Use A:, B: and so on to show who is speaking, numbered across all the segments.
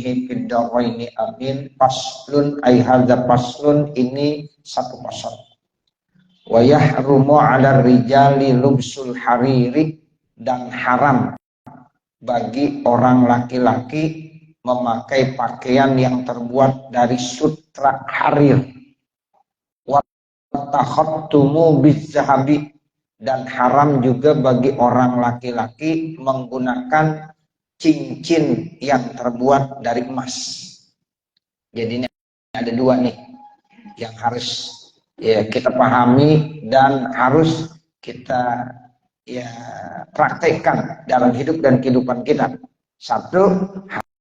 A: bihi fid daraini amin. Faslun ay hadza faslun, ini satu pasal. Wa yahrumu 'ala rijali lubsul hariri, dan haram bagi orang laki-laki memakai pakaian yang terbuat dari sutra harir. Wa takhattumu bizzahabi, dan haram juga bagi orang laki-laki menggunakan cincin yang terbuat dari emas. Jadi ini ada dua nih yang harus ya kita pahami dan harus kita ya praktekkan dalam hidup dan kehidupan kita. Satu,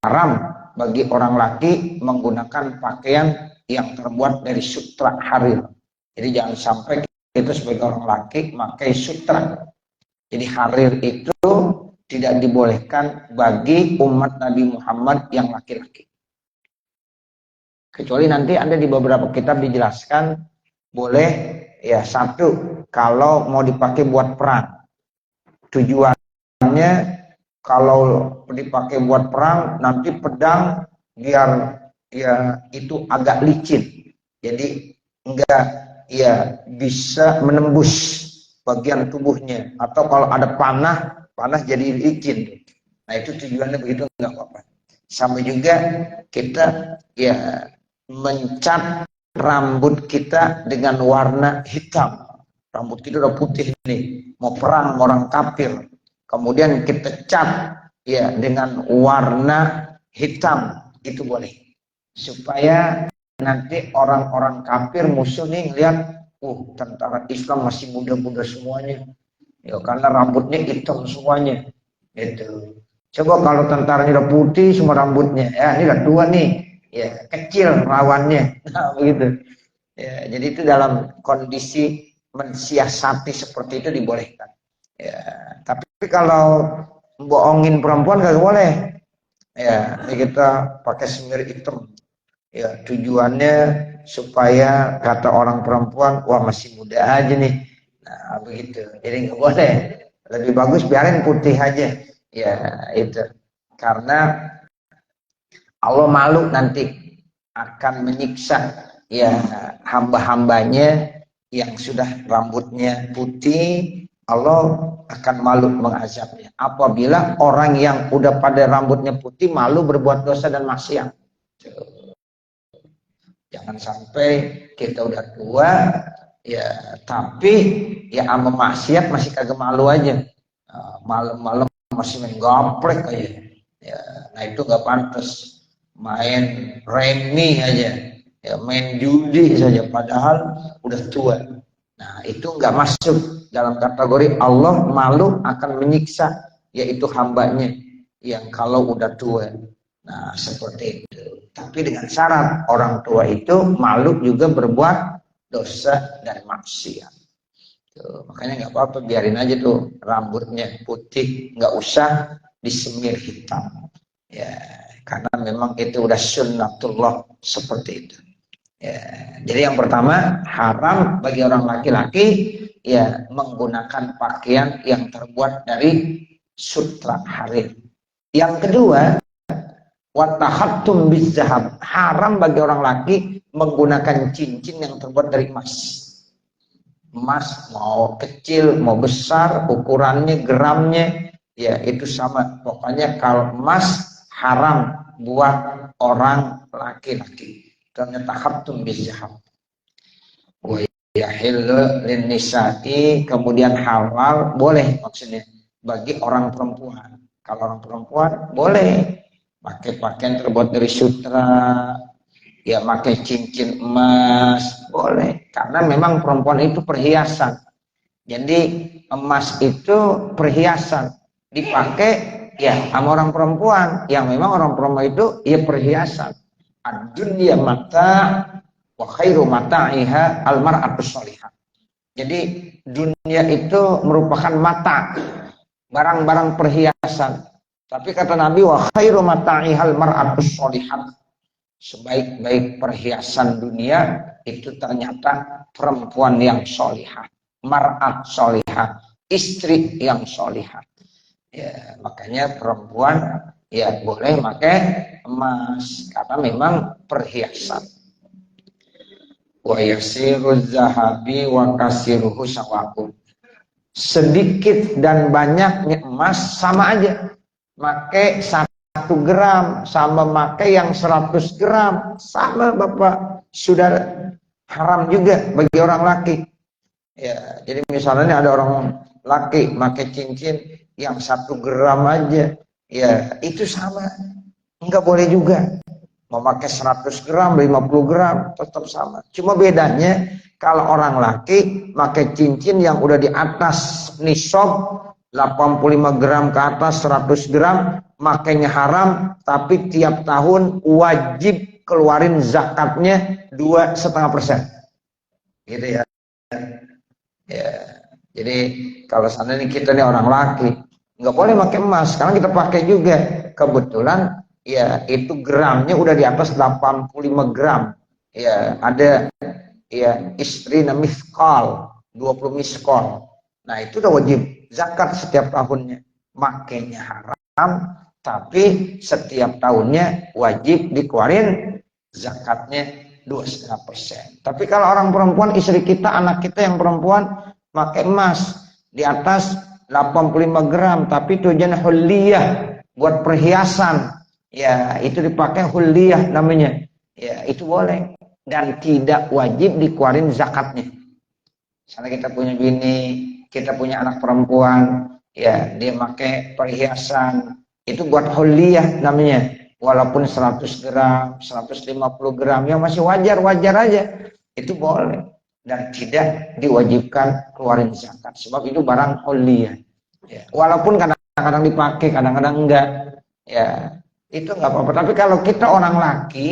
A: haram bagi orang laki menggunakan pakaian yang terbuat dari sutra harir. Jadi jangan sampai kita sebagai orang laki pakai sutra. Jadi harir itu tidak dibolehkan bagi umat Nabi Muhammad yang laki-laki. Kecuali nanti ada di beberapa kitab dijelaskan boleh ya. Satu, kalau mau dipakai buat perang, tujuannya kalau dipakai buat perang nanti pedang biar ya itu agak licin, jadi enggak ya bisa menembus bagian tubuhnya, atau kalau ada panah jadi licin. Nah itu tujuannya begitu, enggak apa-apa. Sama juga kita ya mencat rambut kita dengan warna hitam. Rambut kita udah putih nih, mau perang orang kafir, kemudian kita cat ya dengan warna hitam, itu boleh, supaya nanti orang-orang kafir musuh nih ngeliat, tentara Islam masih muda-muda semuanya ya, karena rambutnya hitam semuanya itu. Coba kalau tentaranya udah putih semua rambutnya, ya ini udah tua nih ya, kecil lawannya. Nah begitu ya, jadi itu dalam kondisi mensiasati seperti itu dibolehkan ya. Tapi kalau bohongin perempuan gak boleh ya. Ini kita pakai semir hitam ya, tujuannya supaya kata orang perempuan, wah masih muda aja nih. Nah begitu, jadi nggak boleh. Lebih bagus biarin putih aja ya, itu karena Allah malu nanti akan menyiksa ya hamba-hambanya yang sudah rambutnya putih. Allah akan malu mengazabnya apabila orang yang udah pada rambutnya putih malu berbuat dosa dan maksiat. Jangan sampai kita udah tua ya, tapi ya sama maksiat masih kagak malu aja. Malam-malam masih main gaplek aja ya. Nah itu nggak pantas. Main remi aja ya, main judi saja padahal udah tua. Nah itu nggak masuk dalam kategori Allah malu akan menyiksa, yaitu hambanya yang kalau udah tua. Nah seperti itu. Tapi dengan syarat orang tua itu malu juga berbuat dosa dan maksiat. Tuh, makanya nggak apa-apa, biarin aja tuh rambutnya putih, nggak usah disemir hitam. Ya, karena memang itu udah sunnatullah seperti itu. Ya, jadi yang pertama haram bagi orang laki-laki ya menggunakan pakaian yang terbuat dari sutra harir. Yang kedua, watahattum bizzahab, haram bagi orang laki menggunakan cincin yang terbuat dari emas. Emas mau kecil mau besar, ukurannya gramnya ya itu sama. Pokoknya kalau emas haram buat orang laki-laki. Ternyata tahattum bizzahab. Wa yahillu lin nisa'i, kemudian halal boleh maksudnya bagi orang perempuan. Kalau orang perempuan boleh pakai pakaian terbuat dari sutra, ya pakai cincin emas boleh, karena memang perempuan itu perhiasan. Jadi emas itu perhiasan dipakai ya sama orang perempuan, yang memang orang perempuan itu ya perhiasan. Ad-dunya mata wa khairu mata'iha al-mar'atus sholihah. Jadi dunia itu merupakan mata, barang-barang perhiasan. Tapi kata Nabi, wa khairu mata'ihal mar'atus sholihah, sebaik-baik perhiasan dunia itu ternyata perempuan yang sholihah, mar'at sholihah, istri yang sholihah. Ya, makanya perempuan ya boleh pakai emas karena memang perhiasan. Wa yasiru zahabi wa kasiruhu sawa'un. Sedikit dan banyaknya emas sama aja. Make 1 gram sama make yang 100 gram sama Bapak. Sudah haram juga bagi orang laki. Ya, jadi misalnya ada orang laki make cincin yang 1 gram aja, ya itu sama. Enggak boleh juga. Mau pakai 100 gram, 50 gram, tetap sama. Cuma bedanya, kalau orang laki pakai cincin yang udah di atas nisab, 85 gram ke atas, 100 gram, makanya haram, tapi tiap tahun wajib keluarin zakatnya 2,5%. Gitu ya. Ya. Jadi, kalau seandainya kita nih orang laki, nggak boleh pakai emas, karena kita pakai juga. Kebetulan ya itu gramnya udah di atas 85 gram. Ya, ada ya istri miskal 20 miskal. Nah, itu udah wajib zakat setiap tahunnya. Makanya haram, tapi setiap tahunnya wajib dikeluarin zakatnya 2,5%. Tapi kalau orang perempuan, istri kita, anak kita yang perempuan pakai emas di atas 85 gram, tapi tujuan huliyah, buat perhiasan. Ya, itu dipakai huliyah namanya. Ya, itu boleh. Dan tidak wajib dikeluarin zakatnya. Misalnya kita punya bini, kita punya anak perempuan, ya dia pakai perhiasan, itu buat huliyah namanya. Walaupun 100 gram, 150 gram, yang masih wajar-wajar aja, itu boleh. Dan tidak diwajibkan keluarin zakat. Sebab itu barang huliyah. Ya, walaupun kadang-kadang dipakai, kadang-kadang enggak. Ya, itu nggak apa-apa. Tapi kalau kita orang laki,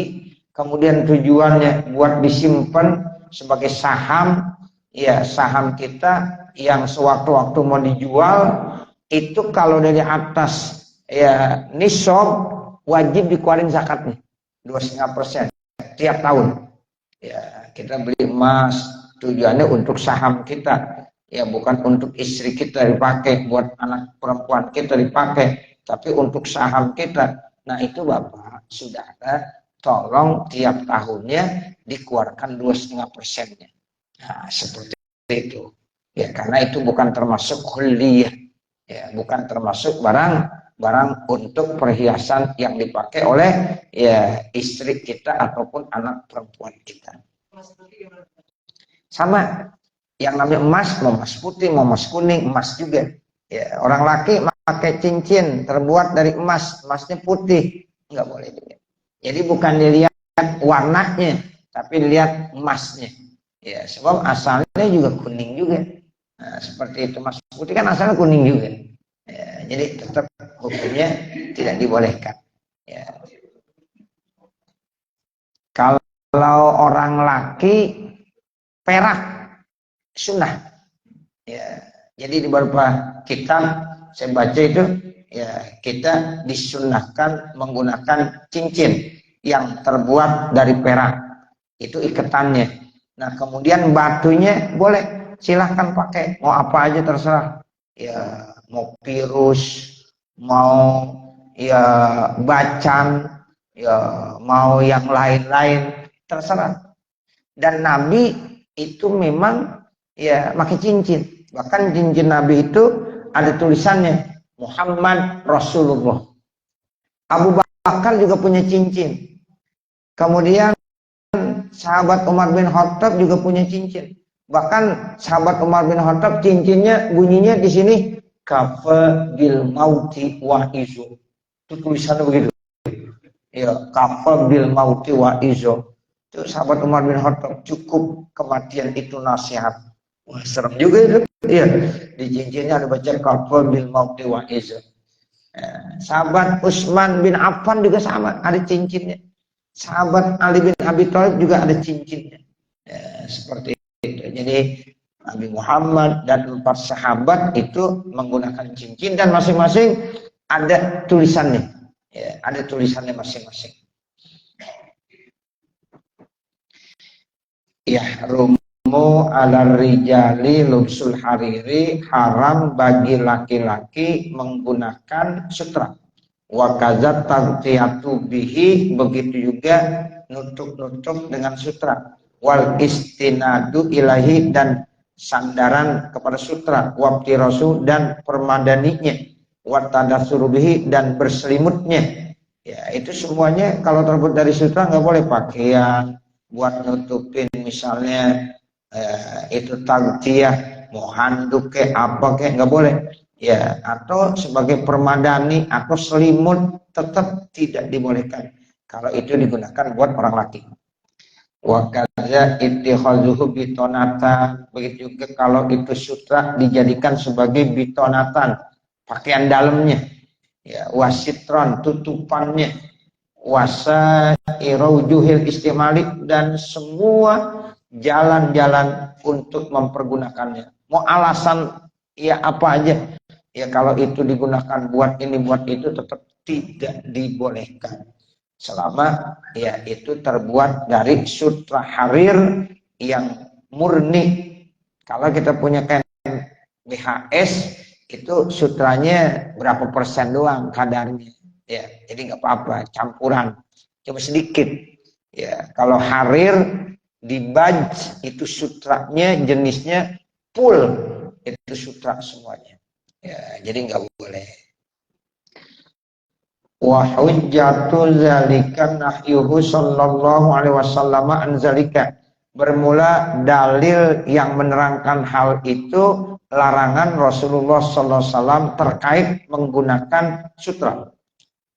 A: kemudian tujuannya buat disimpan sebagai saham, ya saham kita yang sewaktu-waktu mau dijual, itu kalau dari atas ya nisab wajib dikeluarin zakatnya 2,5% tiap tahun. Ya, kita beli emas tujuannya untuk saham kita, ya bukan untuk istri kita dipakai, buat anak perempuan kita dipakai, tapi untuk saham kita. Nah, itu Bapak, saudara, tolong tiap tahunnya dikeluarkan 2,5%-nya. Nah, seperti itu. Ya, karena itu bukan termasuk huliyah. Ya, bukan termasuk barang untuk perhiasan yang dipakai oleh ya istri kita ataupun anak perempuan kita. Sama, yang namanya emas, mau emas putih, mau emas kuning, emas juga. Ya, orang laki pakai cincin terbuat dari emas, emasnya putih, nggak boleh juga. Jadi bukan dilihat warnanya, tapi dilihat emasnya. Ya, sebab asalnya juga kuning juga. Nah, seperti itu, emas putih kan asalnya kuning juga. Ya, jadi tetap hukumnya tidak dibolehkan. Ya. Kalau orang laki perak sunnah. Ya, jadi di beberapa kitab saya baca itu, ya kita disunnahkan menggunakan cincin yang terbuat dari perak. Itu ikatannya. Nah, kemudian batunya boleh, silahkan pakai, mau apa aja terserah. Ya, mau virus, mau ya bacan, ya mau yang lain-lain, terserah. Dan Nabi itu memang ya pakai cincin. Bahkan cincin Nabi itu ada tulisannya Muhammad Rasulullah. Abu Bakar juga punya cincin. Kemudian sahabat Umar bin Khattab juga punya cincin. Bahkan sahabat Umar bin Khattab cincinnya bunyinya di sini kafa bil mauti wa izu. Itu tulisannya begitu. Ya, kafa bil mauti wa izu. Itu sahabat Umar bin Khattab, cukup kematian itu nasihat. Wah, serem juga itu. Iya, di cincinnya ada baca kafa bil mauti wa izu. Sahabat Utsman bin Affan juga sama, ada cincinnya. Sahabat Ali bin Abi Thalib juga ada cincinnya. Ya, seperti itu. Jadi Nabi Muhammad dan 4 sahabat itu menggunakan cincin dan masing-masing ada tulisannya. Ya, ada tulisannya masing-masing. Ya, rumu ala rijali lubsul hariri, haram bagi laki-laki menggunakan sutra. Wa kadzat taghtiyatu bihi, begitu juga nutup-nutup dengan sutra. Wal istinadu ilahi, dan sandaran kepada sutra. Wabtirasu, dan permadaninya. Wa tadatsuru bihi, dan berselimutnya. Ya, itu semuanya kalau terbuat dari sutra nggak boleh. Pakaian buat nutupin misalnya itu taghtiyah, mau handuk kayak apa kayak nggak boleh. Ya, atau sebagai permadani atau selimut tetap tidak dibolehkan kalau itu digunakan buat orang laki. Wa kadza ittikhazuhu bitonata, begitu juga kalau itu sutra dijadikan sebagai bitonatan, pakaian dalamnya. Ya, wasitron, tutupannya, wasa iraujuhil istimalik, dan semua jalan-jalan untuk mempergunakannya. Mau alasan ya apa aja, ya kalau itu digunakan buat ini buat itu tetap tidak dibolehkan selama ya itu terbuat dari sutra harir yang murni. Kalau kita punya kain BHS itu sutranya berapa persen doang kadarnya, ya jadi nggak apa-apa, campuran cuma sedikit. Ya kalau harir di baj itu sutranya jenisnya full, itu sutra semuanya. Ya, jadi nggak boleh. Wa hujjatu zalika nahyuhu sallallahu alaihi wasallam an zalika. Bermula dalil yang menerangkan hal itu larangan Rasulullah sallallahu alaihi wasallam terkait menggunakan sutra.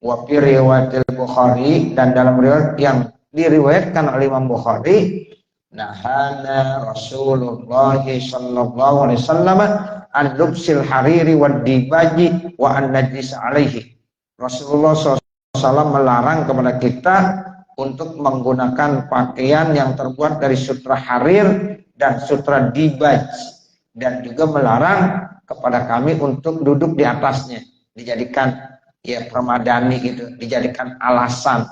A: Wa fi riwayatil Bukhari, dan dalam riwayat yang diriwayatkan oleh Imam Bukhari, nahana Rasulullah sallallahu alaihi wasallam an lubsil hariri wad dibaji wa an najlis alaihi. Rasulullah SAW melarang kepada kita untuk menggunakan pakaian yang terbuat dari sutra harir dan sutra dibaj, dan juga melarang kepada kami untuk duduk di atasnya, dijadikan ya permadani gitu, dijadikan alasan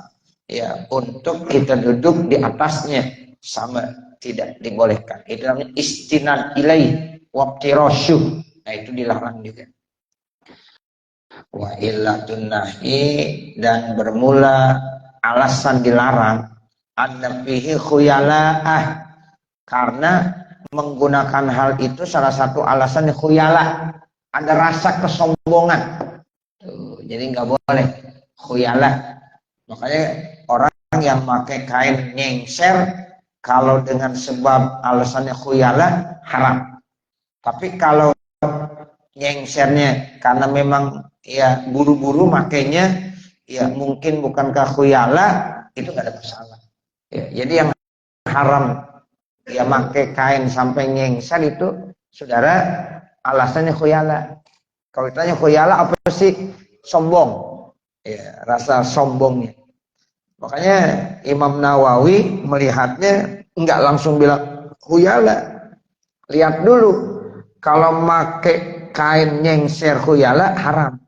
A: ya untuk kita duduk di atasnya, sama tidak dibolehkan. Itu namanya istinad ilaih wabtirasyu. Nah itu dilarang juga. Wa illatun nahi, dan bermula alasan dilarang anna fihi khuyala'ah, karena menggunakan hal itu salah satu alasan khuyala, ada rasa kesombongan. Tuh, jadi nggak boleh khuyala. Makanya orang yang pakai kain nyengser kalau dengan sebab alasannya khuyala haram. Tapi kalau nyengsernya karena memang ya buru-buru makainya, ya mungkin bukankah khuyala, itu nggak ada masalah. Ya, jadi yang haram ya pakai kain sampai nyengser itu, saudara, alasannya khuyala. Kalau ditanya khuyala apa sih? Sombong. Ya, rasa sombongnya. Makanya Imam Nawawi melihatnya nggak langsung bilang khuyala. Lihat dulu, kalau pakai kain nyengser khuyala haram.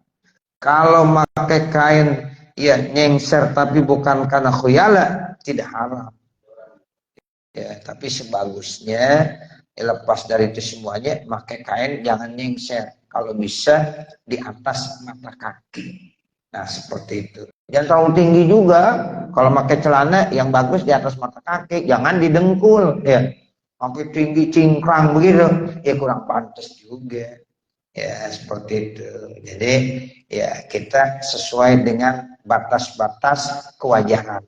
A: Kalau pakai kain ya nyengser tapi bukan karena khuyala, tidak haram. Ya, tapi sebagusnya lepas dari itu semuanya, pakai kain jangan nyengser. Kalau bisa di atas mata kaki. Nah seperti itu. Jangan terlalu tinggi juga. Kalau pakai celana yang bagus di atas mata kaki, jangan didengkul. Ya, sampai tinggi cingkrang begitu, ya kurang pantas juga. Ya seperti itu. Jadi ya kita sesuai dengan batas-batas kewajaran.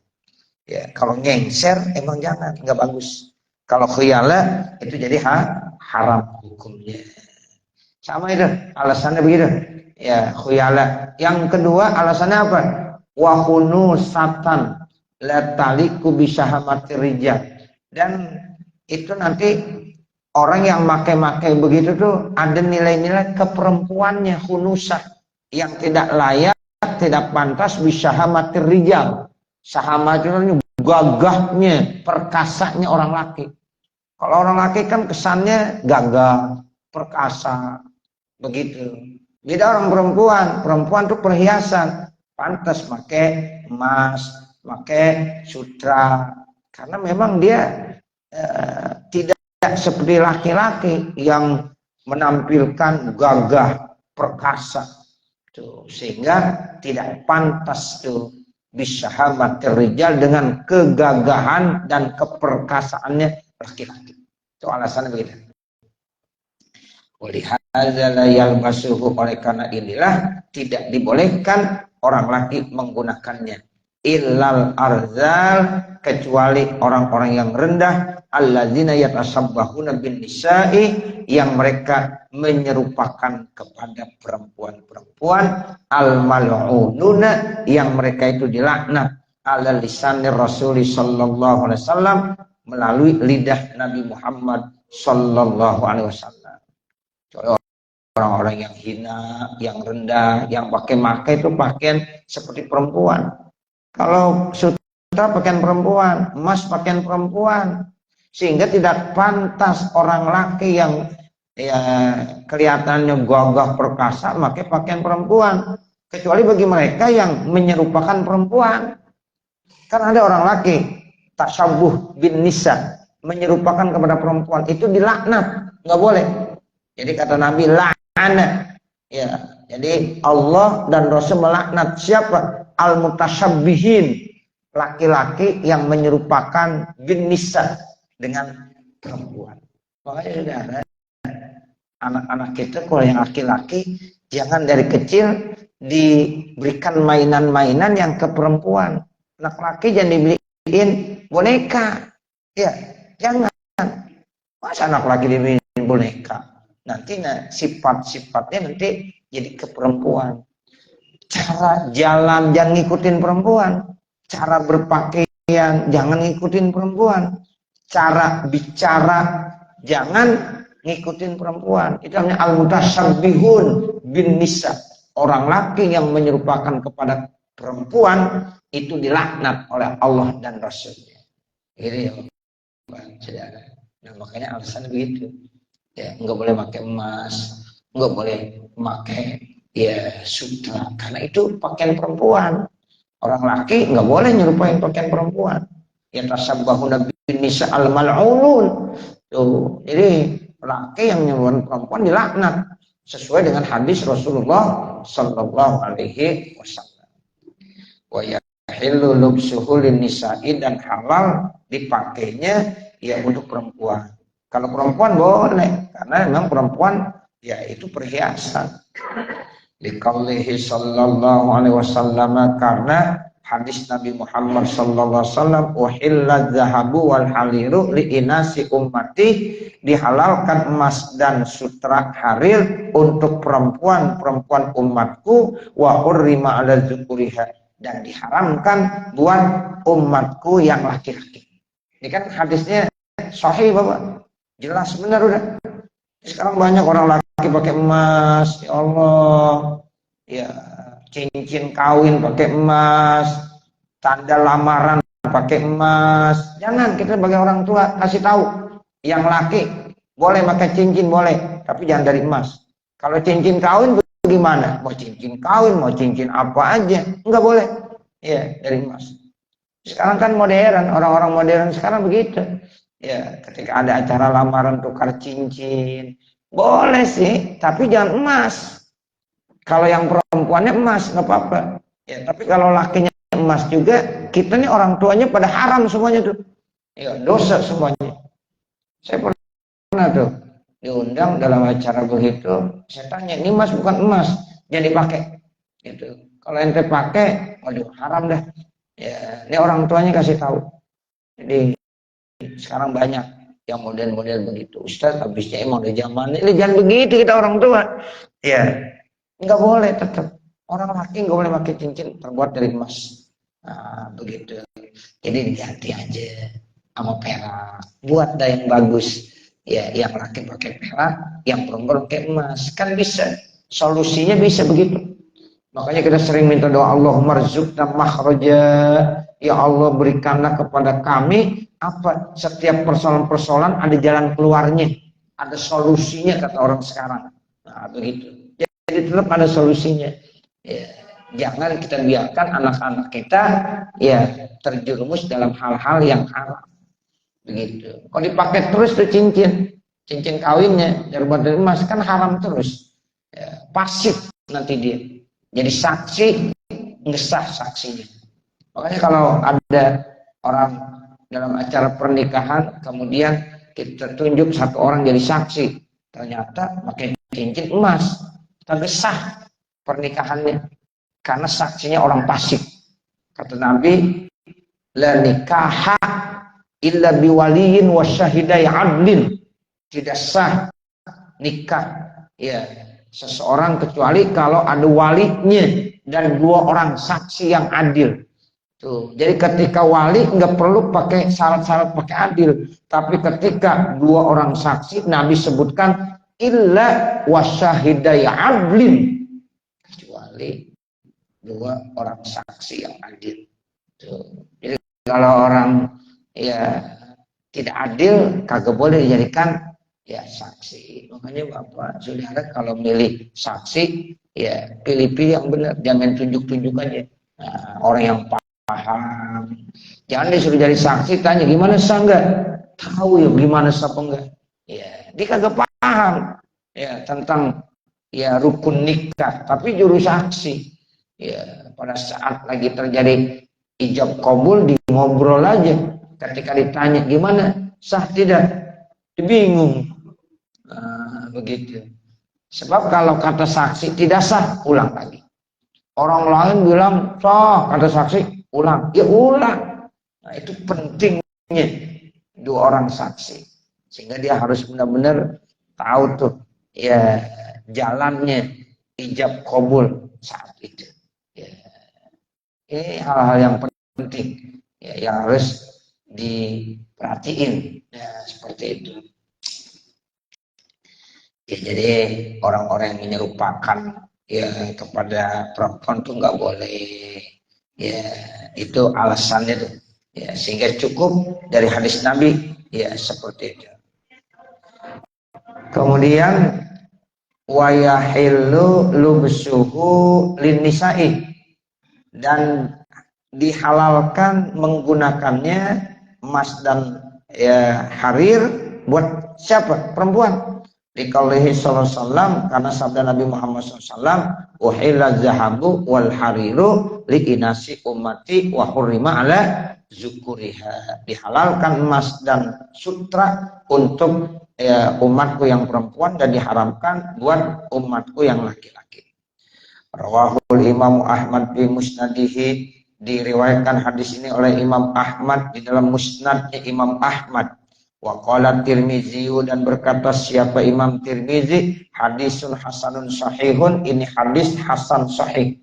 A: Ya kalau nyengser emang jangan, nggak bagus. Kalau khuyala itu jadi haram hukumnya. Sama itu alasannya begitu. Ya khuyala. Yang kedua alasannya apa? Wa khunusatan la taliku bisyahamatir rijal. Dan itu nanti orang yang makai-makai begitu tuh ada nilai-nilai keperempuannya, khunusah, yang tidak layak, tidak pantas bisyahamatir rijal. Sahamat itu gagahnya, perkasanya orang laki. Kalau orang laki kan kesannya gagah, perkasa, begitu. Beda orang perempuan. Perempuan tuh perhiasan, pantas pakai emas, pakai sutra, karena memang dia tidak seperti laki-laki yang menampilkan gagah, perkasa. Tuh, sehingga tidak pantas tuh bisahamatir rijal dengan kegagahan dan keperkasaannya laki-laki. Itu alasannya begitu. Walihadza la yalbasuhu, oleh karena inilah tidak dibolehkan orang laki menggunakannya. Illal arzal, kecuali orang-orang yang rendah, alladzina yatasabbahuna bin nisa'i, yang mereka menyerupakan kepada perempuan-perempuan, al mal'ununa, yang mereka itu dilaknat, ala lisanir Rasul sallallahu alaihi wasallam, melalui lidah Nabi Muhammad sallallahu alaihi wasallam. Orang-orang yang hina, yang rendah, yang pakai itu pakaian seperti perempuan. Kalau sutra pakaian perempuan, emas pakaian perempuan, sehingga tidak pantas orang laki yang ya kelihatannya gagah perkasa pakai pakaian perempuan, kecuali bagi mereka yang menyerupakan perempuan. Kan ada orang laki tasyabuh bin nisa, menyerupakan kepada perempuan, itu dilaknat, nggak boleh. Jadi kata Nabi, la'ana. Ya, jadi Allah dan Rasul melaknat siapa? Al-mutashabbihin, laki-laki yang menyerupakan bin nisa, dengan perempuan. Makanya saudara, anak-anak kita kalau yang laki-laki jangan dari kecil diberikan mainan-mainan yang ke perempuan. Anak laki jangan dibeliin boneka. Ya, jangan. Masa anak laki dibeliin boneka? Nanti sifat-sifatnya nanti jadi ke perempuan. Cara jalan jangan ngikutin perempuan. Cara berpakaian jangan ngikutin perempuan. Cara bicara jangan ngikutin perempuan. Itu namanya al-mutasyabbihun bin nisa. Orang laki yang menyerupakan kepada perempuan itu dilaknat oleh Allah dan Rasulnya. Gitu ya, saudara. Nah, makanya alasan begitu. Ya, nggak boleh pakai emas, nggak boleh pakai ya sutra, karena itu pakaian perempuan. Orang laki nggak boleh nyerupain pakaian perempuan. Ya tasabbahuna bin nisa al mal'unun. Tuh, jadi laki yang nyerupain perempuan dilaknat sesuai dengan hadis Rasulullah sallallahu alaihi wasallam. Wa yahillu lubsuhu lin nisa'i, dan halal dipakainya ya untuk perempuan. Kalau perempuan boleh, karena memang perempuan ya itu perhiasan. Liqaulihi sallallahu alaihi wasallam, karena hadis Nabi Muhammad sallallahu alaihi wasallam, uhilla dzahabu wal haliru li inasi ummati, dihalalkan emas dan sutra harir untuk perempuan umatku, wa hurrima ala dzukuriha, dan diharamkan buat umatku yang laki-laki. Ini kan hadisnya sahih Bapak. Jelas benar udah. Sekarang banyak orang laki pakai emas, ya Allah. Ya, cincin kawin pakai emas, tanda lamaran pakai emas. Jangan, kita sebagai orang tua kasih tahu. Yang laki boleh pakai cincin boleh, tapi jangan dari emas. Kalau cincin kawin bagaimana? Mau cincin kawin, mau cincin apa aja, enggak boleh. Ya, dari emas. Sekarang kan modern, orang-orang modern sekarang begitu. Ya, ketika ada acara lamaran tukar cincin, boleh sih, tapi jangan emas. Kalau yang perempuannya emas, nggak apa-apa. Ya, tapi kalau lakinya emas juga, kita nih orang tuanya pada haram semuanya tuh. Ya, dosa semuanya. Saya pernah tuh diundang dalam acara begitu, saya tanya, ini emas bukan emas, jadi pakai. Gitu. Kalau ente pakai, waduh haram dah. Ya, ini orang tuanya kasih tahu. Jadi sekarang banyak yang model-model begitu. Ustaz, habisnya emang udah zaman ini jangan begitu kita orang tua. Ya, nggak boleh tetap. Orang laki nggak boleh pakai cincin terbuat dari emas. Nah, begitu. Jadi diganti aja sama perak. Buat dah yang bagus. Ya, yang laki pakai perak, yang perempuan pakai emas. Kan bisa. Solusinya bisa begitu. Makanya kita sering minta doa, Allahumma rzuqna makhraja. Ya Allah, berikanlah kepada kami apa, setiap persoalan-persoalan ada jalan keluarnya, ada solusinya kata orang sekarang. Nah, begitu. Jadi tetap ada solusinya. Ya, jangan kita biarkan anak-anak kita ya terjerumus dalam hal-hal yang haram. Begitu. Kalau dipakai terus tuh cincin kawinnya terbuat dari emas kan haram terus. Ya, pasif nanti dia. Jadi saksi ngesah saksinya. Makanya kalau ada orang dalam acara pernikahan kemudian kita tunjuk satu orang jadi saksi, ternyata pakai cincin emas, kagak sah pernikahannya karena saksinya orang fasik. Kata Nabi, la nikaha illa biwaliyin wasyahidai adlin. Tidak sah nikah ya seseorang kecuali kalau ada walinya dan 2 orang saksi yang adil. Tuh, jadi ketika wali nggak perlu pakai syarat-syarat pakai adil, tapi ketika 2 orang saksi, Nabi sebutkan illa wasyahidai adlin, kecuali 2 orang saksi yang adil. Tuh. Jadi kalau orang ya tidak adil kagak boleh dijadikan ya saksi. Makanya Bapak saudara kalau milih saksi ya pilih-pilih yang benar, jangan tunjuk-tunjuk aja. Nah, orang yang paham, jangan disuruh jadi saksi tanya gimana sah enggak, tahu ya gimana sah apa enggak, ya dia kagak paham ya tentang ya rukun nikah, tapi juru saksi ya pada saat lagi terjadi ijab kabul di ngobrol aja, ketika ditanya gimana sah tidak, bingung. Nah, begitu. Sebab kalau kata saksi tidak sah, ulang lagi. Orang lain bilang sah, kata saksi ulang, ya ulang. Nah, itu pentingnya 2 orang saksi, sehingga dia harus benar-benar tahu tuh ya jalannya ijab kabul saat itu. Ya. Ini hal-hal yang penting ya, yang harus diperhatiin ya, seperti itu. Ya, jadi orang-orang yang menyerupakan ya kepada perempuan tuh nggak boleh. Ya, itu alasannya tuh. Ya, sehingga cukup dari hadis Nabi ya seperti itu. Kemudian wa yahillu lubsuhu linnisa'i, dan dihalalkan menggunakannya emas dan ya harir buat siapa? Perempuan. Dikaulihi sallallahu alaihi wasallam, karena sabda Nabi Muhammad SAW, uhilla zahabu wal hariru li inasi ummati wa hurrima ala zukuriha. Dihalalkan emas dan sutra untuk ya, umatku yang perempuan, dan diharamkan buat umatku yang laki-laki. Rawahul Imam Ahmad bi musnadihi, diriwayatkan hadis ini oleh Imam Ahmad di dalam musnadnya Imam Ahmad. Wa qala Tirmizi, dan berkata siapa Imam Tirmizi, hadisun hasanun sahihun, ini hadis hasan sahih.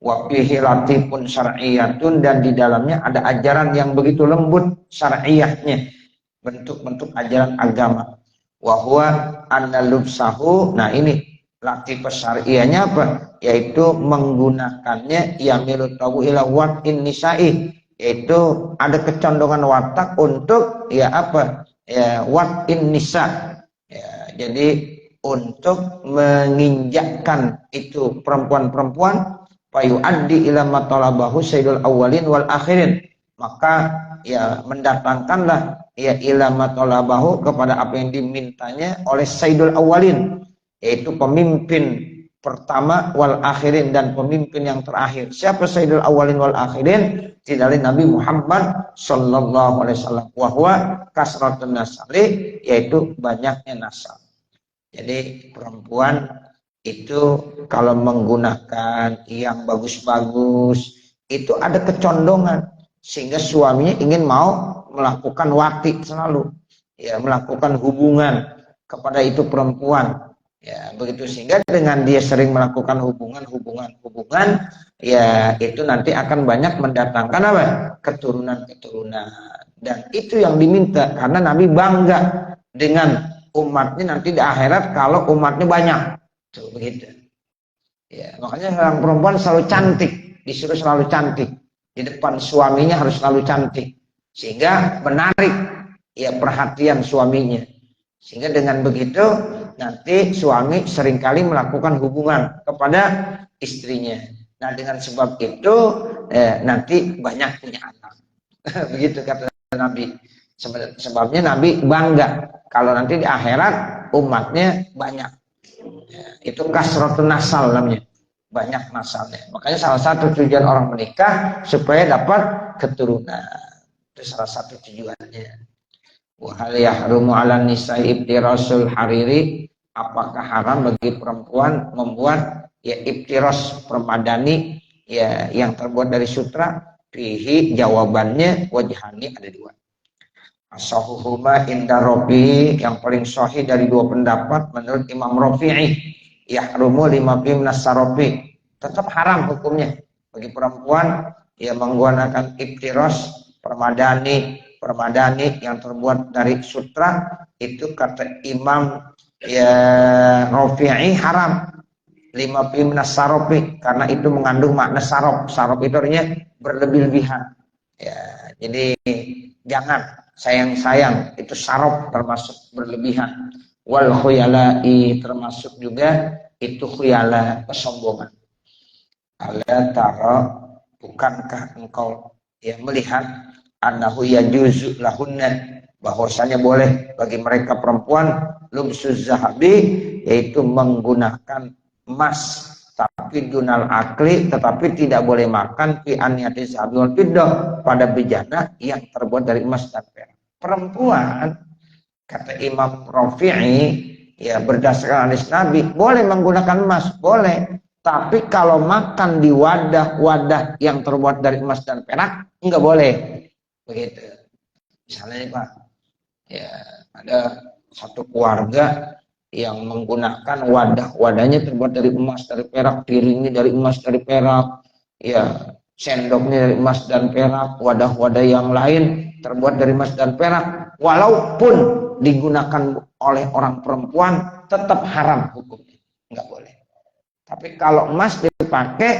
A: Wa fihi latifun syar'iyyatun, dan di dalamnya ada ajaran yang begitu lembut syar'iyahnya, bentuk-bentuk ajaran agama. Wa huwa anna lubsahu, nah ini latif syar'iyahnya apa? Yaitu menggunakannya yamilu tawu ila wat'in nisa'i, yaitu ada kecondongan watak untuk ya apa? Ya wat'in nisa. Ya, jadi untuk menginjakkan itu perempuan-perempuan, payu addi ila matalabahu sayyidul awwalin wal akhirin, maka ya mendatangkanlah ya ila matalabahu kepada apa yang dimintanya oleh sayyidul awwalin, yaitu pemimpin pertama wal akhirin, dan pemimpin yang terakhir. Siapa sayyidul awwalin wal akhirin? Tidak lain Nabi Muhammad sallallahu alaihi wasallam. Wa huwa kasratun nasali, yaitu banyaknya nasab. Jadi perempuan itu kalau menggunakan yang bagus-bagus itu ada kecondongan sehingga suaminya ingin mau melakukan wati selalu, ya melakukan hubungan kepada itu perempuan. Ya, begitu, sehingga dengan dia sering melakukan hubungan, ya itu nanti akan banyak mendatangkan apa? Keturunan-keturunan. Dan itu yang diminta, karena Nabi bangga dengan umatnya nanti di akhirat kalau umatnya banyak. Tuh, begitu. Ya, makanya orang perempuan selalu cantik, disuruh selalu cantik. Di depan suaminya harus selalu cantik, sehingga menarik ya perhatian suaminya. Sehingga dengan begitu nanti suami seringkali melakukan hubungan kepada istrinya. Nah, dengan sebab itu nanti banyak punya anak. Begitu kata Nabi. Sebabnya Nabi bangga kalau nanti di akhirat umatnya banyak. Ya, itu kasratun nasal namanya. banyak nasalnya. Makanya salah satu tujuan orang menikah supaya dapat keturunan. Itu salah satu tujuannya. Wa hal yahrumu 'alan nisa'i ibtirasul hariri, apakah haram bagi perempuan membuat ya ibtiras permadani ya yang terbuat dari sutra? Fihi, jawabannya wajhani, ada dua. Asahuhuma inda Rafi'i, yang paling sahih dari dua pendapat menurut Imam Rafi'i, yahrumu lima fi minas sarofi, tetap haram hukumnya bagi perempuan yang menggunakan ibtiras permadani yang terbuat dari sutra. Itu kata Imam ya Rafi'i haram lima fi minas sarofi, karena itu mengandung makna sarop. Sarop itu artinya berlebih-lebihan ya, jadi jangan sayang-sayang, itu sarop termasuk berlebihan. Wal khuyala'i, termasuk juga itu khuyala, kesombongan. Ala tara, bukankah engkau yang melihat annahu yajuzu lahunna, bahwasanya boleh bagi mereka perempuan lumsuz zahabi, yaitu menggunakan emas, tapi dunal akli, tetapi tidak boleh makan fi aniyati zahabi wal fiddah, pada bejana yang terbuat dari emas dan perak. Perempuan, kata Imam Rafi'i ya berdasarkan hadis Nabi, boleh menggunakan emas, boleh, tapi kalau makan di wadah-wadah yang terbuat dari emas dan perak enggak boleh. Begitu. Misalnya nih Pak, ya ada satu keluarga yang menggunakan wadahnya terbuat dari emas, dari perak, piringnya dari emas, dari perak, ya sendoknya dari emas dan perak, wadah-wadah yang lain terbuat dari emas dan perak, walaupun digunakan oleh orang perempuan tetap haram hukumnya, nggak boleh. Tapi kalau emas dipakai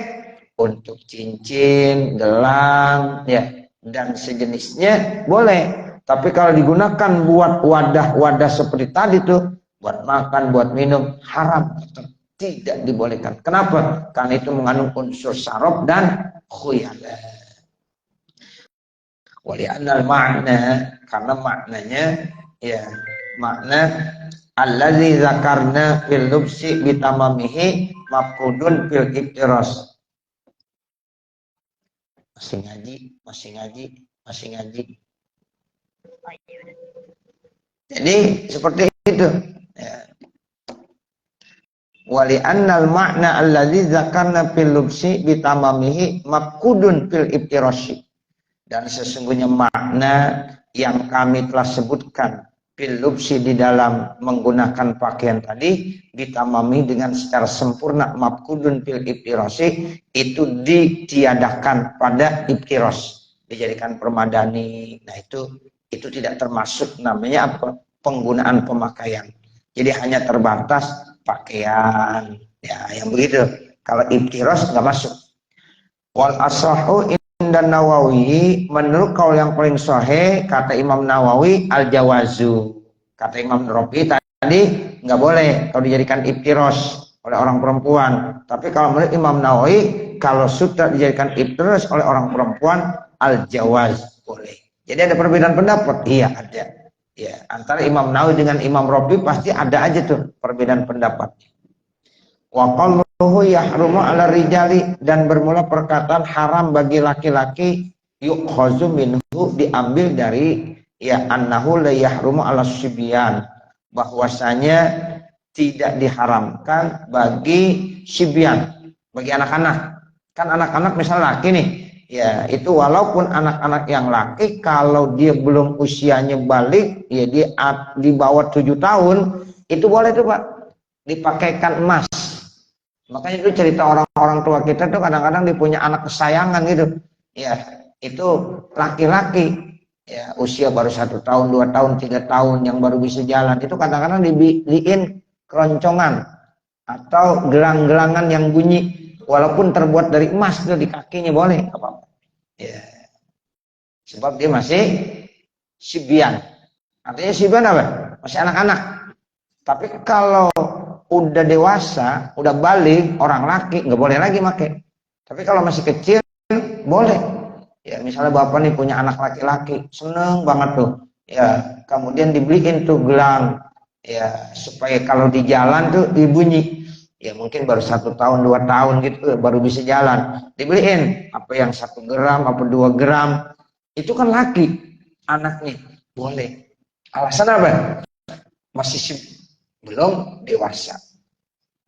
A: untuk cincin, gelang, ya dan sejenisnya boleh. Tapi kalau digunakan buat wadah-wadah seperti tadi tuh, buat makan, buat minum, haram, tidak dibolehkan. Kenapa? Karena itu mengandung unsur saraf dan khuyala. Wali'annal makna, karena maknanya ya makna allazi zakarna fil lubsi bitamamihi mafqudun fil ibtiras. Masih ngaji. Jadi seperti itu ya. Wali annal makna allazi zakarna fil lubsi bitamamihi mafqudun fil ibtirasi, dan sesungguhnya makna yang kami telah sebutkan fil lubsi, di dalam menggunakan pakaian tadi, ditamami dengan secara sempurna, mafqudun fil ibtirasi, itu ditiadakan pada ibtiras, dijadikan permadani. Nah itu tidak termasuk namanya apa? Penggunaan pemakaian. Jadi hanya terbatas pakaian, ya yang begitu. Kalau ibtiras nggak masuk. Wal asahu inda Nawawi, menurut kaul yang paling sahih kata Imam Nawawi, al jawazu. Kata Imam Rafi tadi nggak boleh kalau dijadikan ibtiras oleh orang perempuan. Tapi kalau menurut Imam Nawawi, kalau sudah dijadikan ibtiras oleh orang perempuan, al jawaz, boleh. Jadi ada perbedaan pendapat? Iya ada. Ya, antara Imam Nawawi dengan Imam Rafi pasti ada aja tuh perbedaan pendapat. Wa qalluhu yahrumu 'ala rijali, dan bermula perkataan haram bagi laki-laki, yu'khazu minhu, diambil dari ya annahu la yahrumu 'ala sibyan, bahwasanya tidak diharamkan bagi sibyan, bagi anak-anak. Kan anak-anak misalnya laki nih, ya itu walaupun anak-anak yang laki, kalau dia belum usianya balik, ya dia di bawah 7 tahun, itu boleh tuh Pak, dipakaikan emas. Makanya itu cerita orang-orang tua kita tuh kadang-kadang dia punya anak kesayangan gitu, ya itu laki-laki, ya usia baru 1 tahun, 2 tahun, 3 tahun, yang baru bisa jalan, itu kadang-kadang dibeliin keroncongan atau gelang-gelangan yang bunyi, walaupun terbuat dari emas, itu di kakinya boleh, apa-apa. Ya. Sebab dia masih sibyan. Artinya sibyan apa? Masih anak-anak. Tapi kalau udah dewasa, udah balik, orang laki, nggak boleh lagi pakai. Tapi kalau masih kecil, boleh. Ya, misalnya bapak nih punya anak laki-laki, seneng banget tuh. Ya, kemudian dibeliin tuh gelang, ya supaya kalau di jalan tuh dibunyi. ya mungkin baru 1 tahun 2 tahun gitu baru bisa jalan, dibeliin apa yang 1 gram apa 2 gram, itu kan laki anaknya boleh. Alasan apa? Masih belum dewasa,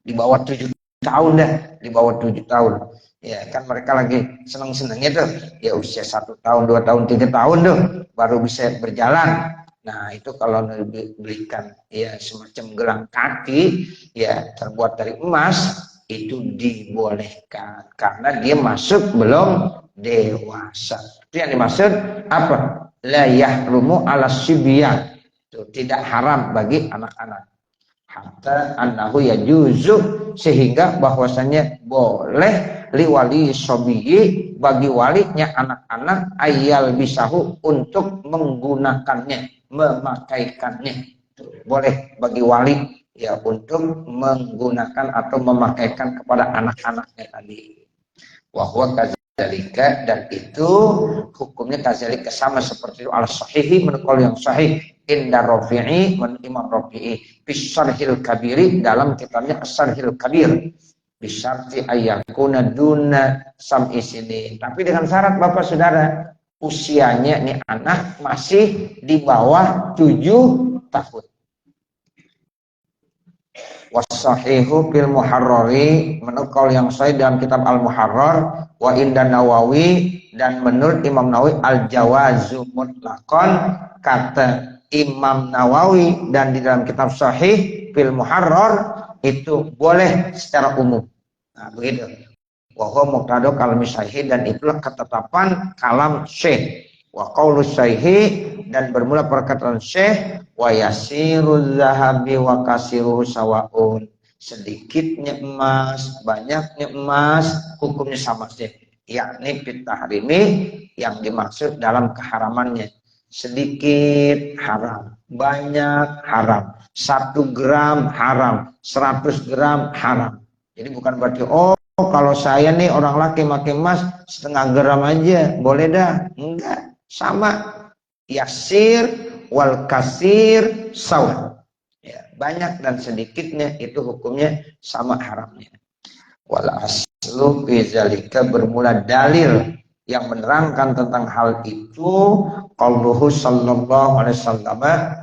A: di bawah 7 tahun dah, di bawah 7 tahun. Ya kan mereka lagi seneng-senengnya tuh, ya usia 1 tahun 2 tahun 3 tahun tuh baru bisa berjalan. Nah itu kalau diberikan ya semacam gelang kaki ya terbuat dari emas, itu dibolehkan karena dia masuk belum dewasa. Itu yang dimaksud apa? La yahrumu ala sibyan, itu tidak haram bagi anak-anak. Hatta annahu yajuzu, sehingga bahwasanya boleh liwali sobiyi, bagi walinya anak-anak, ayal bisahu, untuk menggunakannya, memakaikannya. Boleh bagi wali ya untuk menggunakan atau memakaikan kepada anak-anaknya tadi. Wahwa kadzalika, dan itu hukumnya kadzalika sama seperti itu, al sahihi, menurut yang sahih, inda Rafi'i, menurut Imam Rafi'i, bisarhil kabiri, dalam kitabnya As-Sarhil Kabir, bisarti ayyakuna duna sam'i sini, tapi dengan syarat Bapak Saudara usianya nih anak masih di bawah 7 tahun. Wasahihu fil muharrari, menurut kaul yang sahih dalam kitab Al-Muharrar, wa indan Nawawi, dan menurut Imam Nawawi al-jawazu mutlaqan, kata Imam Nawawi, dan di dalam kitab sahih fil muharrar itu boleh secara umum. Nah begitu. Wa huwa muqtadu kalam sahih, dan itulah ketetapan kalam syekh. Wa qaulus sahih, dan bermula perkataan syekh, wa yasirul zahabi wa kasiruhu sawaun, sedikitnya emas banyaknya emas hukumnya sama saja, yakni fit tahrimi, yang dimaksud dalam keharamannya. Sedikit haram, banyak haram, 1 gram haram, 100 gram haram. Jadi bukan berarti kalau saya nih orang laki pakai emas 0,5 gram aja boleh dah, enggak, sama. Yasir wal kasir sawa, ya, banyak dan sedikitnya itu hukumnya sama haramnya. Wal aslu fi zalika, bermula dalil yang menerangkan tentang hal itu, qauluhu sallallahu alaihi wasallam,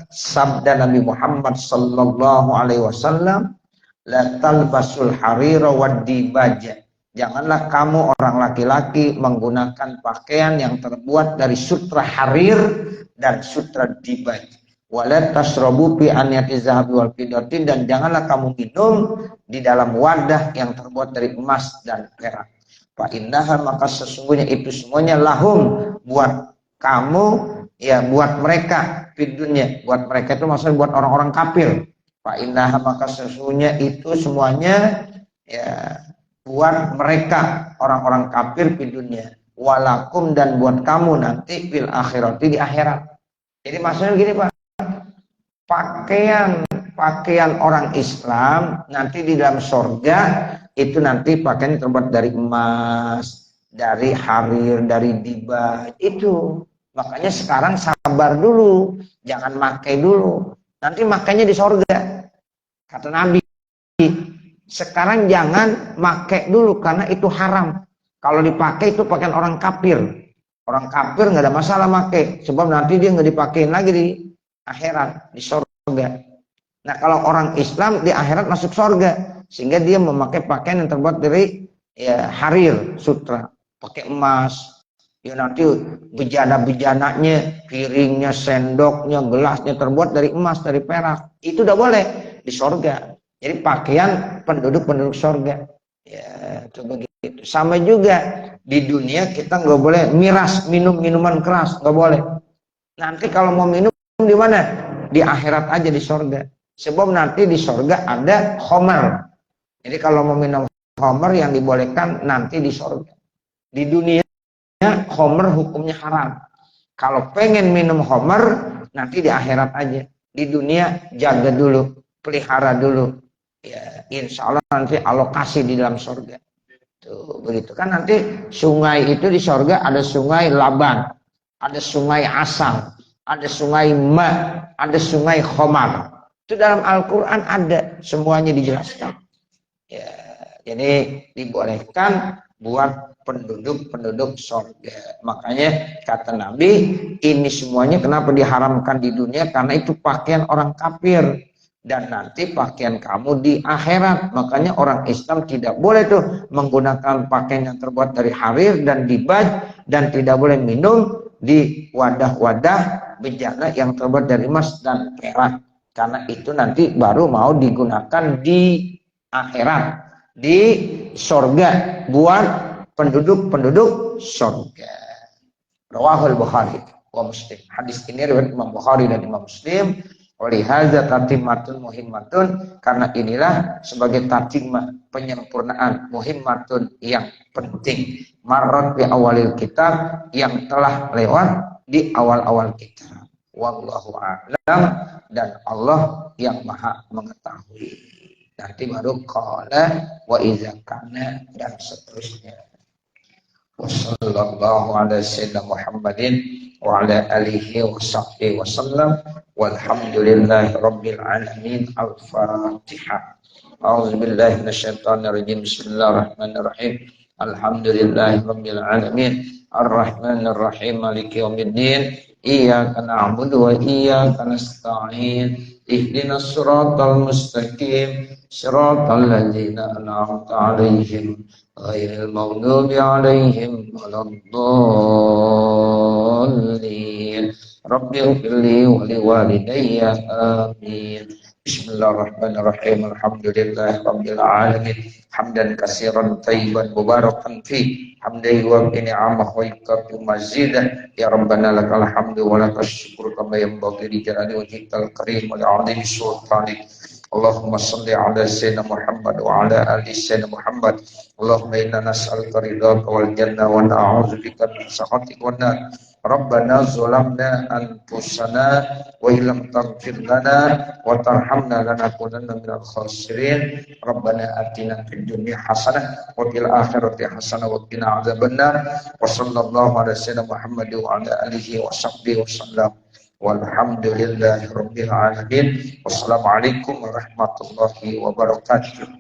A: sabda Nabi Muhammad sallallahu alaihi wasallam, la talbasul harira wad dibaja, janganlah kamu orang laki-laki menggunakan pakaian yang terbuat dari sutra harir dan sutra dibaj. Wala tasrabu fi aniyati zahabi wal fiddati, dan janganlah kamu minum di dalam wadah yang terbuat dari emas dan perak. Fa innaha, maka sesungguhnya itu semuanya, lahum, buat kamu, ya buat mereka, fidunya, buat mereka itu maksudnya buat orang-orang kafir. Fa innaha, maka sesungguhnya itu semuanya ya buat mereka orang-orang kafir di dunia, walakum, dan buat kamu nanti fil akhirati, di akhirat. Jadi maksudnya gini Pak, pakaian orang Islam nanti di dalam surga itu nanti pakaian terbuat dari emas, dari harir, dari dibaj itu. Makanya sekarang sabar dulu, jangan makai dulu, nanti makainya di surga, kata Nabi. Sekarang jangan pakai dulu karena itu haram. Kalau dipakai itu pakaian orang kafir. Orang kafir nggak ada masalah pakai, sebab nanti dia nggak dipakein lagi di akhirat, di surga. Nah kalau orang Islam di akhirat masuk surga, sehingga dia memakai pakaian yang terbuat dari ya harir, sutra, pakai emas. Ya nanti bejana-bejananya, piringnya, sendoknya, gelasnya terbuat dari emas, dari perak. Itu udah boleh di surga. Jadi pakaian penduduk-penduduk surga. Ya, itu begitu. Sama juga di dunia kita nggak boleh miras, minum minuman keras, nggak boleh. Nanti kalau mau minum di mana? Di akhirat aja, di surga. Sebab nanti di surga ada khamar. Jadi kalau mau minum khamar yang dibolehkan nanti di surga. Di dunia khamar hukumnya haram. Kalau pengen minum khamar nanti di akhirat aja. Di dunia jaga dulu, pelihara dulu. Ya, insya Allah nanti alokasi di dalam surga. Tuh, begitu kan nanti sungai itu di surga ada sungai Laban, ada sungai Asal, ada sungai Ma, ada sungai Khomar. Itu dalam Al-Quran ada, semuanya dijelaskan. Ya, jadi dibolehkan buat penduduk-penduduk surga. Makanya kata Nabi, ini semuanya kenapa diharamkan di dunia? Karena itu pakaian orang kafir. Dan nanti pakaian kamu di akhirat. Makanya orang Islam tidak boleh tuh menggunakan pakaian yang terbuat dari harir dan dibaj. Dan tidak boleh minum di wadah-wadah bejana yang terbuat dari emas dan perak. Karena itu nanti baru mau digunakan di akhirat, di sorga buat penduduk-penduduk sorga. Rawahul Bukhari wa Muslim. Hadis ini riwayat Imam Bukhari dan Imam Muslim. Walihaza tatimmatun muhimmatun, karena inilah sebagai tatimah, penyempurnaan, muhimmatun yang penting, marrat di awalil kitab, yang telah lewat di awal-awal kitab. Wallahu a'lam, dan Allah yang maha mengetahui. Nanti baru qala wa idza kana dan seterusnya. Wassallallahu ala sayyidina Muhammadin wa ala alihi wa sahbihi wasallam walhamdulillahi rabbil alamin. Al-Fatihah. A'udzu billahi minasyaitonir rajim. Bismillahirrahmanirrahim. Alhamdulillahi rabbil alamin. Ar-Rahmanir Rahim. Maliki yaumiddin. Iyyaka na'budu wa iyyaka nasta'in. Ihdinas siratal mustaqim. Siratal ladzina an'amta 'alaihim ghairil maghdubi 'alaihim waladdallin. Rabbighfirli wa liwalidayya amin. Bismillahirrahmanirrahim. Alhamdulillahirabbil alamin. Hamdan katsiran thayyiban mubarakan fi hamdan yuwaffi ni'amahu wa yukafi mazidah. Ya Rabbana lakal hamdu wa lakas syukru kama yanbaghi li jalali wajhikal karim wa li'azimi sultanik. Allahumma salli ala sayyidina Muhammad wa ala ali sayyidina Muhammad. Allahumma inna nas'aluka ridhaka wal jannah wa na'udzubika min sakhatika wan nar. Rabbana zalamna anfusana wa illam taghfir lana wa tarhamna lanakunanna minal khasirin. Rabbana atina fid dunya hasanah wa fil akhirati hasanah wa qina adzabannar. Wa sallallahu ala sayyidina Muhammad wa ala alihi wa sahbihi wasallam. Walhamdulillahi rabbil alamin. Wassalamualaikum warahmatullahi wabarakatuh.